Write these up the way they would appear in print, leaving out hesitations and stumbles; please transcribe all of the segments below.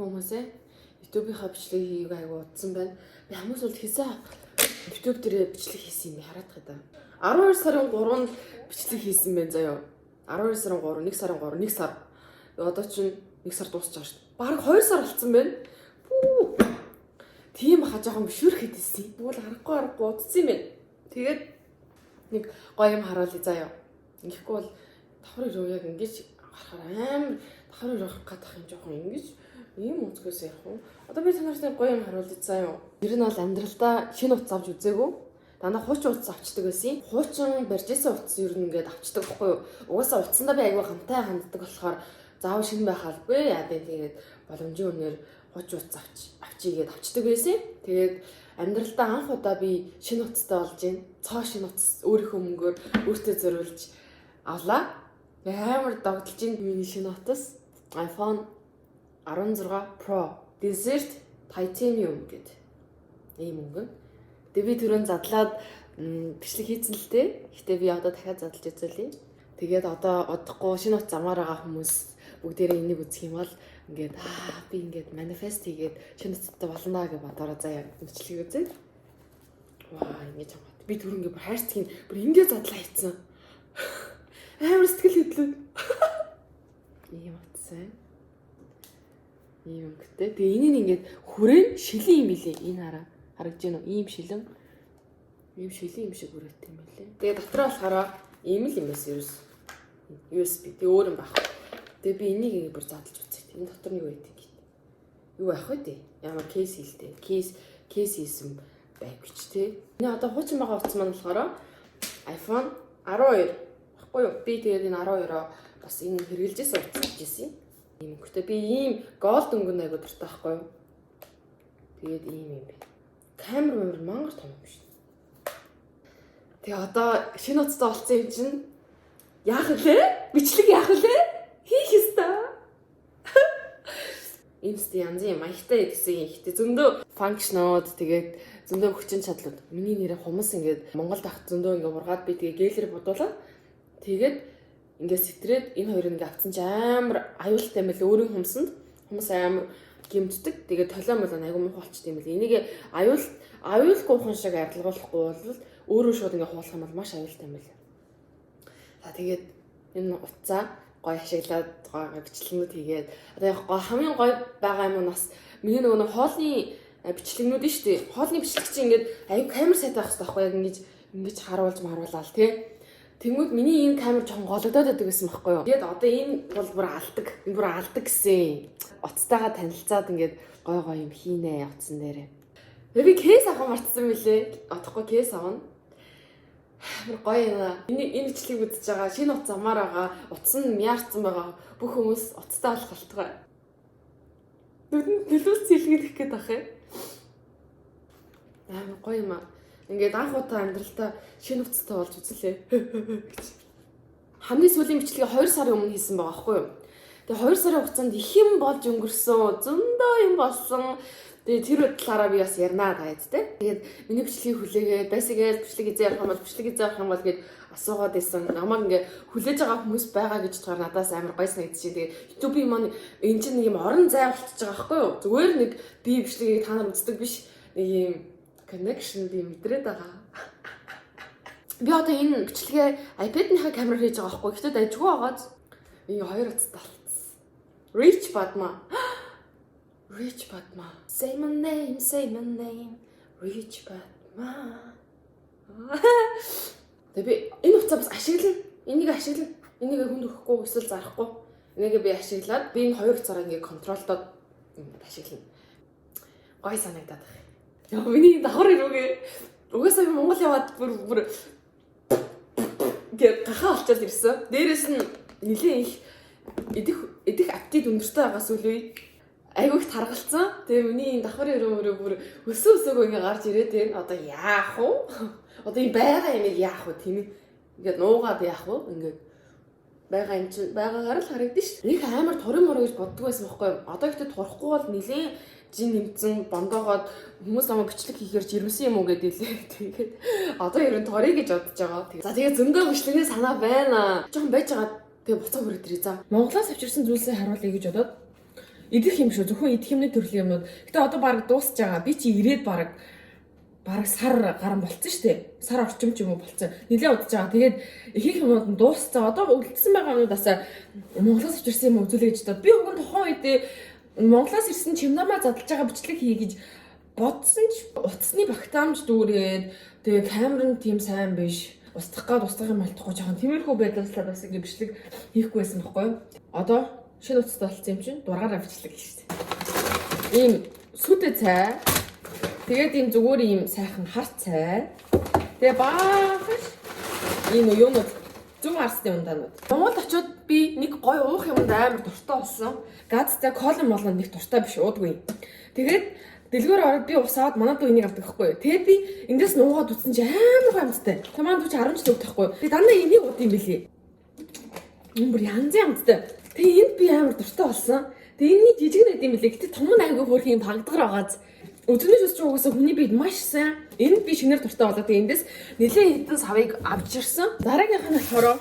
хүмүүсээ YouTube-ийнхаа бичлэг хийгээ айгу удсан байна. Би хүмүүс бол хийсэн YouTube дээр бичлэг хийсэн юм хараад байгаа. 12 сарын 3-нд бичлэг хийсэн байна заяа. 12 сарын 3, 1 сарын 3, 1 сар. Одоо чинь 1 сар дуусч байгаа шүү дээ. Бараг 2 сар болсон байна. Тийм хаа жоохон бишүүрх хэдсэн. Тэгвэл харахгүй удсан юм байна. Тэгээд нэг гоё юм харуулъя заяа. Ингэхгүй бол давхар руу яг ингэж харахаар амар давхар руу явах гэдэг юм жоохон ингэж ийм өнцгөөс ярих уу. Одоо би танарт гоё юм харуулъя заяа. Ер нь бол амьдралдаа шинэ утас авч үзээгүй. Дандаа хуучин утас авчдаг байсан. Хуучин барьжсэн утас ер нь ингээд авчдаг байхгүй юу? Угаасаа утсандаа би аягүй хамтай ханддаг болохоор заавал шинэ байх албагүй. Яа дээ тэгээд боломжийн үнээр хуучин утас авчигээд авчдаг байсан. Тэгээд амьдралдаа анх удаа би шинэ утастай болж байна. Цоо шинэ утас өөрийнхөө мөнгөөр өөртөө зориулж авлаа. Амар догдолж ин миний шинэ утас iPhone 16 Pro Desert Titanium гэдэг ийм мөнгө. Тэгээ би түрүүн задлаад бичлэг хийсэн л дээ. Гэтэ би одоо дахиад задлж үзүүлье. Тэгээд одоо удахгүй шинэ утас замаар байгаа хүмүүс бүгдээрээ энийг үзэх юм бол ингээд би ингээд манифест хийгээд шинэ утастай болно гэж бодороо заяа бичлэг үзээ. Ваа ингэж хамаа. Би түрүүн ингээд хайрцгийн бүр ингээд задлаа хийцэн. Амар сэтгэл хөдлөө. Ийм утсан. Ийм өнгөтэй. Тэгээ энийг ингээд хүрээ шилэн юм билээ. Энэ харагдаж байна уу? Ийм шилэн. Ийм шилэн юм шиг хүрээтэй юм билээ. Тэгээ дотроо болохоор ийм л юм байсан ерөөс. USB тэгээ өөр юм байх. Тэгээ би энийг бүр задлж үзье. Энэ дотор нэг байт юм. Юу байх вэ дээ? Ямар кейс хийлтэй. Кейс хийсэн байв гэж тий. Энэ одоо хуучин байгаа утас маань болохоор iPhone 12 баггүй юу? Би тэгээд энэ 12-оо бас энэ хэрэгжилжсэн утас авч ирсэн. Ийм өнгөтэй. Би ийм голд өнгөнд айгуу дуртай байхгүй юу? Тэгээд ийм юм бэ. Камер мангар том юм шиг. Тэгээ одоо шинэ утастай болсон юм чинь яах вэ? Бичлэг яах вэ? Хийх ёстой. Инст янзын маягтай гэсэн ихтэй зөндөө функшнууд тэгээд зөндөө хүчин чадлууд. Миний нэрээ хумс ингээд Монголд ах зөндөө ингээд ургаад би тэгээ гэлээр бодуулаад тэгээд ингээд сэтрээд энэ хоёрыг ингээд авцсан ч амар аюултай юм байл өөрийн хумсанд хумс амар гимтдэг. Тэгээд толио молоо айгу муу болчтой юм байл. Энийг аюулгүй хүн шиг арилгуулахгүй бол өөрөө шууд ингээд хуулах юм бол маш аюултай юм байл. За тэгээд энэ утсаа гоё ашиглаад гоё бичлэгнүүд хийгээд одоо яг хамгийн гоё байгаа юм нь бас миний нөгөө хоолны бичлэгнүүд нь шүү дээ. Хоолны бичлэг чинь ингээд аюу камер сайт байх хэрэгтэй байхгүй яг ингэж харуулж маруулаад тий. Тэнгүүд миний энэ камер жоохон голөгдоод байдаг гэсэн байхгүй юу. Тэгээд одоо энэ бол бүр алдаг. Энэ бүр алдаг гэсэн. Утастайгаа танилцаад ингээд гоё юм хийнэ утсан дээрээ. Би кейс авах мартсан мөлий. Одохгүй кейс авна. Гоё юм. Энэ бичлэгийг үзэж байгаа шинэ утас замаар байгаа. Утас нь мяарцсан байгаа. Бүх хүмүүс утастай болох болтгой. Нөлөөс зилгэх гээд ах юм. Амар гоё юм аа. Ингээд анх удаа амьдралтаа шинэ утастай болж үзлээ. Хамгийн сүүлийн бичлэгийг 2 сарын өмнө хийсэн байгаа байхгүй юу? Тэгээ 2 сарын хугацаанд их юм болж өнгөрсөн. Зөндөө юм болсон. Тэгээ тэр талаараа би бас ярнаа таад тэ. Тэгээд миний бичлэгийг хүлээгээд байсагээд бичлэг хийх юм бол бичлэг хийх юм бол гээд асуугаад байсан. Намайг ингээ хүлээж байгаа хүмүүс байгаа гэж бодохоор надаас амар гоё санагдчихэ. Тэгээд YouTube-ийн маань энэ чинь нэг юм орон зай болчихж байгаа байхгүй юу? Зүгээр нэг би бичлэгийг та нар үздэг биш. Нэг юм connection би мэдрээд байгаа. Би одоо энэ бичлэгээ iPad-ийнхаа камераар хийж байгаа байхгүй. Гэхдээ дайггүй байгаад энэ хоёр утастай болчихсон. Rich Padma. Rich Padma. Say my name. Rich Padma. Тэгээ би энэ утсаа бас ашиглана. Энийг ашиглана. Энийг хүнд өгөхгүй эсвэл зарахгүй. Энийг би ашиглаад би энэ хоёр утсаараа ингээ контролдоод ашиглана. Гой санагдаад байна. Яа миний давхар ирүүгээ. Угаасаа би Монгол яваад бүр гэ гахаа олчоод ирсэн. Дээрээс нь нэлээд их идэх аппетит өндөртэй байгаас үлээ. Айгүйх таргалцсан. Тэгээ миний давхар ирүүгээ бүр өсөөгөө ингээ гарч ирээд байна. Одоо яах вэ? Одоо энэ байгаа юм яах вэ? Тийм ингээд нуугаад яах вэ? Ингээд байгаа юм чинь байгаагаар л харагдаж ш. Нэг амар турын мороо гэж боддог байсан байхгүй юу? Одоо ихтэй турахгүй бол нэлээд жин нэмцэн бондоогоод хүмүүс намайг бичлэг хийхээр жирэмсэн юм уу гэдэг лээ. Тэгээд одоо ер нь торыг гэж бодож байгаа. За тэгээд зөндөө бичлэгний санаа байна. Жохон байж байгаа. Тэгээ буцаа хүрээд ирээ. За Монголоос авчирсан зүйлсээ харуулъя гэж бодоод идэх юм шүү. Зөвхөн идэх юмны төрлийн юмнууд. Гэтэ одоо баг дуусч байгаа. Би чи ирээд баг сар гарan болцсон шүү дээ. Сар орчим ч юм уу болцсон. Нилээ удаж байгаа. Тэгээд ихэнх юмуд нь дууссан. Одоо үлдсэн байгаа юмудаас Монголоос авчирсан юм үзүүлээ гэж бодоод би хөнгөн тухайн үедээ Монголоос ирсэн чимнамаа задлаж байгаа бичлэг хий гэж бодсон ч утасны багтаамж дүүрээд тэгээд камер нь тийм сайн биш. Устгах юм болтохгүй жоохон тиймэрхүү байдлааслаад бас ингэ бичлэг хийхгүй байсан байхгүй юу? Одоо шинэ утастай болсон юм чинь дургаараа бичлэг хийж штэ. Ийм сүдэ цай. Тэгээд ийм зүгээр ийм сайхан хар цай. Тэгээ баахаш ийм юунууд зүг арсны ундаанууд. Монгол очиод би нэг гой уух юмд амар дуртай болсон. Газтай кола молон нэг дуртай биш уудгүй. Тэгээд дэлгүүр ороод би усаад манад дүү энийг авдаг байхгүй юу. Тэгээд би эндээс нуугаад утсан чи амар гомдтой. Тэг маань дүү чи 10 жил өгдөхгүй. Би дандаа энийг ууд юм бэлээ. Энэ бүр янзын амттай. Тэгээ энд би амар дуртай болсон. Тэгээ энэний жижиг нэг юм бэлээ. Гэтэ том нь аягүй хөөрхийн багдгаар байгааз. Өдрөөс өсч угаасаа хүний бид маш сайн. Энд би шинээр дуртай болоо. Тэгээ эндээс нэлээд хэдэн савыг авчирсан. Дараагийнх нь болохоор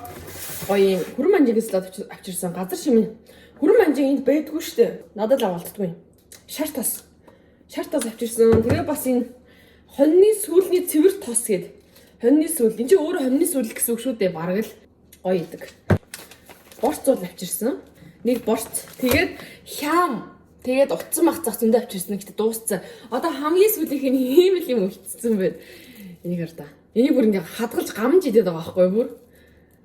гоё юм хүрэн манжигээс л авчирсан. Газар шимэн. Хүрэн манжиг энд байдгүй штэ. Надад л авалтдаггүй. Шар тас авчирсан. Тэгээ бас энэ хоньны сүүлний цэвэр тос гээд. Хоньны сүүл. Энд чи өөрөө хоньны сүүл гэсэн үг шүү дээ. Бараг л гоё идэг. Борц зуул авчирсан. Нэг борц. Тэгээд хям. Тэгээд утсан махцах зөндөө авчирсан. Гэтэ дууссан. Одоо хамгийн сүүлийнх нь ийм л юм үлдсэн байд. Энийг хар та. Энийг бүр ингээ хадгалж гамж идээд байгаа байхгүй юу бүр.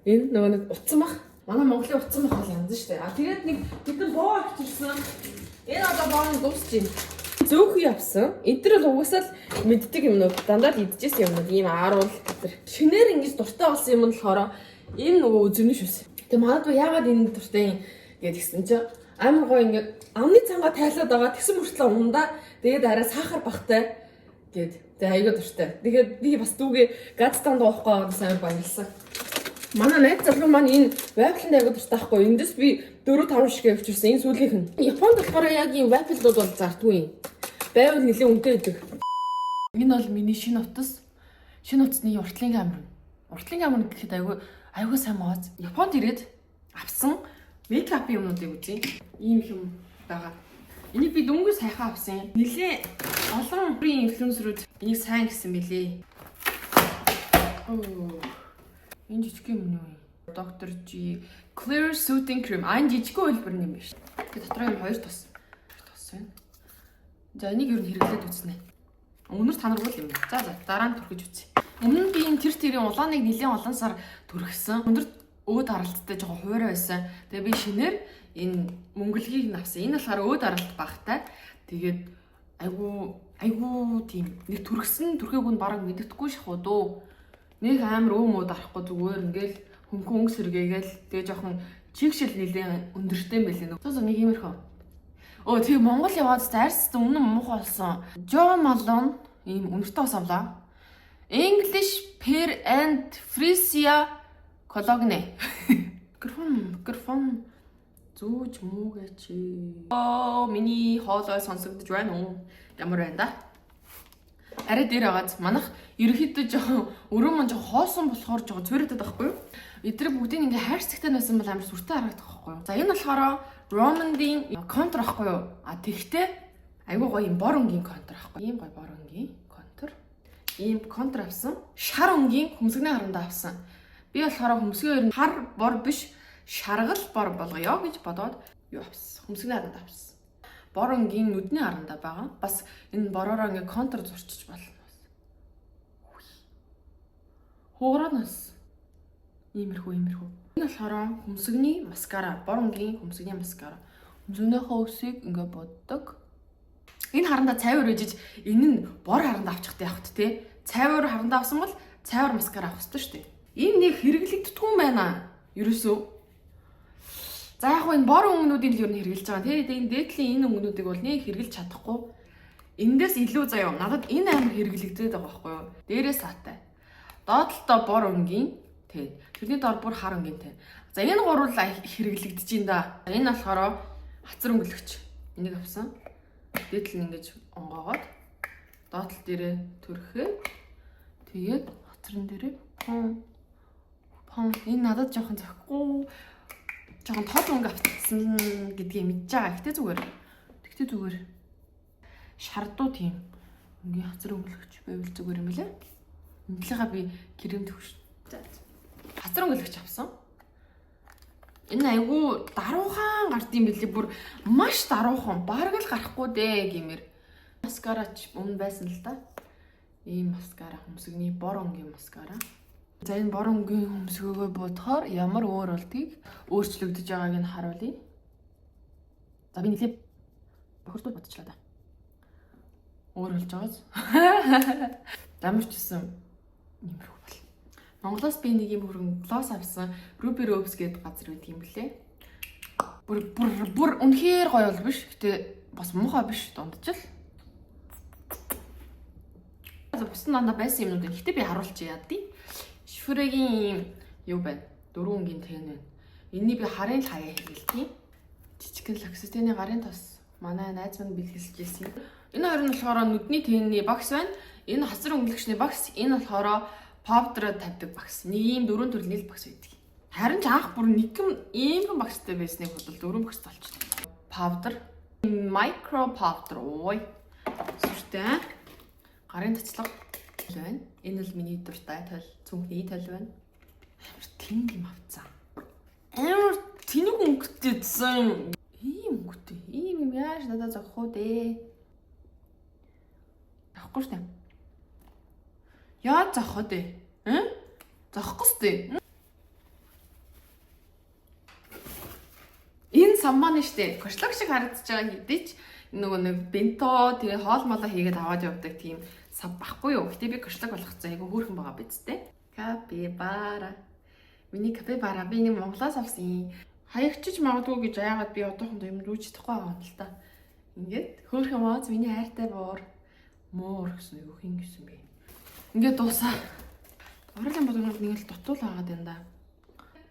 Энэ нөгөө нэг утсан мах. Манай Монголын утсан мах бол янз шүү дээ. Тэгээд нэг хэдэн боо авчирсан. Энэ одоо боон дуусч байна. Зөөхий авсан. Эдгээр бол угаасаа л мэддэг юмнууд, дандаа л идчихсэн юмнууд, ийм ааруул тэр. Шинээр ингэж дуртай болсон юм нь болохоор энэ нөгөө үзэгнэ шүүс. Тэгээ манайд яагаад энэ дуртай юм гэдгсэн чинь амар гоё ингэ амны цангаа тайлаад байгаа тэгсэн мөртлөө ундаа тэгээд арай сахар багтай гээд тэгээ аяга дуртай. Тэгээд би бас дүүгээ гадстанд уухгүй байгаас амар баярлсан. Манай найз залуу маань энэ вафлын аяга дуртай байхгүй. Эндээс би 4-5 шиг авчирсан. Энэ сүүлийнх нь. Японд болохоор яг ийм вафлууд бол зардгүй юм. Байвал нэлээд үнэтэй байдаг. Энэ бол миний шинэ утас. Шинэ утасны уртлын камер. Уртлын камер гэхэд аягүй сайн мооз. Японд ирээд авсан мейкапын юмнуудыг үзье. Ийм юм байгаа. Энийг би дөнгөж сайхан авсан. Нэлээд олон бүрийн инфлюенсерүүд энийг сайн гэсэн мэлээ. Энэ жижиг юм уу? Dr. G Clear Soothing Cream. Энэ жижиг хөлбөр юм биш. Тэгээ дотроо юм 2 тос байна. За энийг юу хэрэглээд үзнэ. Өнөр танаргуул юм. За дараа нь түрхэж үзье. Өмнө нь би энэ тэрийн улааныг нэлээд олон сар түрхсэн. Өндөр өөд харалттай жоохон хуурай байсан. Тэгээ би шинээр энэ мөнгөлгийг авсан. Энэ болохоор өөд харалт багтай. Тэгээд айгу тийм нэг түрхээгүй нь бараг мэддэхгүй шахуу дөө. Нэг амар өөмөд арахгүй зүгээр ингээл хөнгөн сэргээгээл тэгээ жоохон чигшил нэлээд өндөртэй юм байлээ. Тус нэг иймэрхүү. Тэгээ Монгол яваад зарс өмнө муухай болсон. John Malone ийм өнөртэй ус авлаа. English Pear and Freesia Cologne. Микрофон зүүж мүүгээч. Миний хоолой сонсогдож байна уу? Ямар байна да? Арай дээр агаад манах ерөнхийдөө жоохон өрөө мөн жоохон хоосон болохоор жоохон цоригдод байхгүй юу? Эдрэг бүгдийг ингээ хайрцагтай байсан бол амар сүртэй харагдах байхгүй юу? За энэ болохоор Романдын контур ахгүй юу? Тэгтээ айгуу гоё юм бор өнгийн контур ахгүй. Ийм гоё бор өнгийн контур. Ийм контур авсан. Шар өнгийн хөмсгний харандаа авсан. Би болохоор хөмсгөө хар бор биш шаргал бор болгоё гэж бодоод юу авсан. Хөмсгний харандаа авсан. Бор өнгийн нүдний харандаа байгаа. Бас энэ бороороо ингээ контур зурчиж болно. Хуурааnas иймэрхүү. Энэ болохоор хөмсгний маскара, бор өнгийн хөмсгний маскара. Хөмсгнийхөө өсийг ингээ боддог. Энэ харандаа цайвар ээжиж энэ нь бор харандаа авчихтай явахт те. Цайвар харандаа авсан бол цайвар маскара авах хэрэгтэй шүү дээ. Ийм нэг хэрэглэгдэхгүй юм байна. Ерөөсөө. За яг энэ бор өнгөнүүдийн л юу н хэрэгжилж байгаа. Тэгээд энэ дээдлийн энэ өнгөнүүдийг бол нэг хэрэгжилж чадахгүй. Эндээс илүү заяа. Надад энэ амар хэрэглэгдээд байгаа байхгүй юу? Дээрээс саатай. Доотлолтой бор өнгийн тэгээд тэрний доор бүр хар өнгөнтэй. За энэ гурвал хэрэглэгдэж ин да. Энэ болохоор хацар өнгөлөгч. Энийг авсан. Дээдл нь ингэж онгоогоод доотлол дээрээ төрхөө. Тэгээд хацрын дээрээ энэ надад жоохон зохихгүй жоохон тод өнгө авчихсан гэдгийг мэдж байгаа. Гэтэ зүгээр Гэтэ зүгээр шардуу тийм ингийн хазар өнгөлөгч байвал зүгээр юм лээ. Энэхлээгээ би крем төвш. Хазар өнгөлөгч авсан. Энэ айгу даруухан гардыг билээ, бүр маш даруухан. Бараг л гарахгүй дээ гэмээр. Маскарач өмнө байсан л да. Ийм маскара хөмсгний бор өнгийн маскара. За энэ бор өнгийн хөмсгөөгөө бодохоор ямар өөр болдгийг өөрчлөгдөж байгааг нь харуулъя. За би нэглээ бохирдууд бодчихлаа да. Өөр болж байгааз. Дамжчихсан нэмэрхүү бол. Монголоос би нэг юм хөрөнгө глосс авсан. Ruby Rose гэдэг газар байдаг юм блэ. Бүр үнэхээр гоё бол биш. Гэтэ бас муухай биш, дундаж л. Бус нана байсан юмнууд. Гэтэ би харуулчих яа тий. Шүфрэгийн юу байна? 4 өнгийн тэн байна. Энэний би харын л хаяа хэлтий. Жижигхэн лакситены гарын тос манай найз минь бэлгэлж ирсэн. Энэ хоёр нь болохоор нүдний тэнний багс байна. Энэ хасар өнгөлөгчний багс, энэ болохоор powder тавьдаг багс. Нэг ийм 4 төрлийн л багс байдаг. Харин ч анх бүр нэгэн ийм багстай байсныг бодвол 4 багс болчихсон. Powder, micro powder. Ой. Сүртэй. Гарын тацлага байна. Энэ л миний дуртай тойл, цүнхний тойл байна. Амар тэнэг юм авцаа. Амар тэнэг өнгөтэйсэн. Ийм өнгөтэй. Ийм юм яаж надад зогох уу дээ. Авахгүй штэ. Яа зохоо дээ? Зохохгүй штэ. Энэ самбаны штэ. Кошлог шиг харагдаж байгаа хэдий ч нөгөө нэг бенто тэгээ хоол молоо хийгээд аваад явдаг тийм сав баггүй юу. Гэтэ би кошлог болгоцсон. Айгу хөөрхөн байгаа биз дээ. Капибара. Миний капибара би нэг Монголоос авсан. Хаягчиж магадгүй гэж яагаад би одоохондоо юм рүү чадахгүй байгаа юм л та. Ингээд хөөрхөн мооз миний хайртай буур. Муур гэсэн юу хин гэсэн бэ. Ингээд дуусаа. Орлын бодгонууд нэг л дутуул агаад байна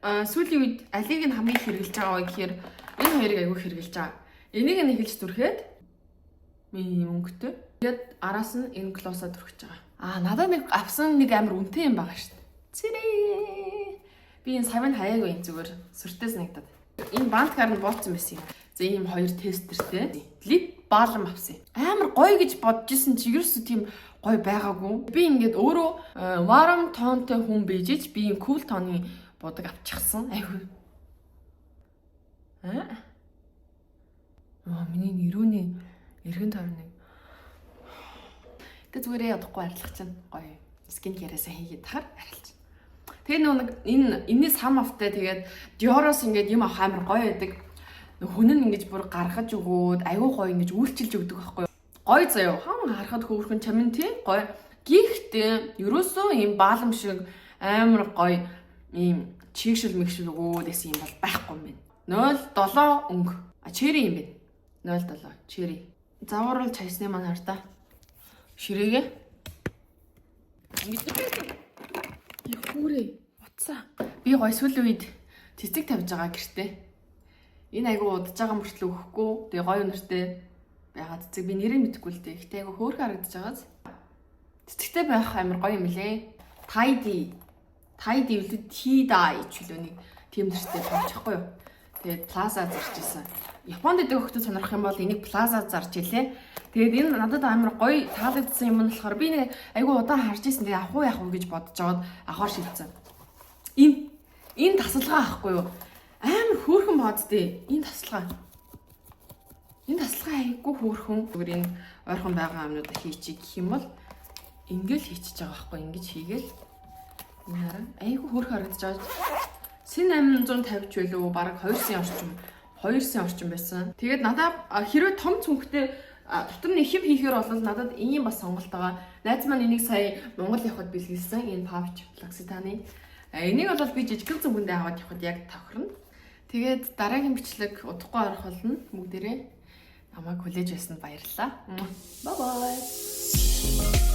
да. Сүүлийн үед алиг нь хамгийн хэрэгжилж байгаа вэ гэхээр энэ хоёрыг аягүй хэрэгжилж байгаа. Энийг нь эхэлж дүрхээд миний мөнгөтэй. Тэгээд араас нь энэ глоссоо дүрхэж байгаа. Надад нэг авсан нэг амар үнэтэй юм байгаа шүү дээ. Цэрээ. Би энэ савын хаяагүй юм зүгээр сүртэй санагдаад. Энэ банткаар нь бууцсан байсан юм. За ийм хоёр тестертэй лип балм авсан. Амар гоё гэж бодож исэн чи ерөөсөө тийм гоё байгаагүй. Би ингээд өөрөө warm тонтой хүн бийжиж би ийм cool тооны бодог авчихсан. Айгүй. Миний нэрүүний эргэн тойрны. Тэ зүгээрээ ядахгүй арилгах чинь гоё. Скин кэрэсээ хийгээд тахаар арилж. Тэгээ нэг энэний сам автай тэгээд Dior-оос ингээд юм авах амар гоё байдаг. Хүн нь ингэж бүр гаргаж өгөөд аюу гоё ингэж үйлчилж өгдөг байхгүй юу? Гоё заяа. Хан харахад хөөрхөн чамин тий гоё. Гэхдээ ерөөсөө ийм баалам шиг амар гоё ийм чигшил мэгшил өгөөд гэсэн юм бол байхгүй юм байна. 07 өнгө. Чери юм байна. 07 чери. Завуурл чайсны маань хартаа. Ширээгээ. Ингэж Хүүрээ утсаа. Би гой сүүлийн үед цэцэг тавьж байгаа гэртээ. Энэ айгу удаж байгаа мөртлөө өгөхгүй. Тэгээ гоё өнөртэй байгаа цэцэг би нэрээ мэдэхгүй л дээ. Гэтэ айгу хөөрхөн харагдаж байгааз. Цэцэгтэй байх амар гоё юм лээ. Tidy үлээ T-dye ч үлээ нэг тийм нэртэй тавьчихгүй юу. Тэгээд Plaza зарж исэн. Японд дэдэг хөлтөд сонирх юм бол энийг Plaza зарж илээ. Тэгээд энэ надад амар гоё таалагдсан юм нь болохоор би нэг айгүй удаан харж исэн. Тэгээ авах уу гэж бодож жоод авахар шилжсэн. Энэ тасалгаа ахгүй юу? Амар хөөрхөн баадтэй. Энэ тасалгаа айгүй хөөрхөн. Зүгээр энэ ойрхон байгаа юмнуудаа хийчих гэх юм бол ингээл хийчихэж байгаа байхгүй ингэж хийгээл. Энэ хараа айгүй хөөрхөн харагдаж байгаа. Син 850 ч байлуу бараг 200 орчим байсан. Тэгээд надад хэрвээ том цүнхтэй дотор нь ихэв хийхээр бол надад ийм бас сонголт байгаа. Найз маань энийг сая Монгол явахад бэлгэлсэн. Энэ pouch L'Occitane. Энийг бол би жижигхэн цүнхэндээ аваад явахад яг тохирно. Тэгээд дараагийн бичлэг удахгүй орох болно. Бүгдээрээ намайг хүлээж байсан баярлалаа. Bye bye.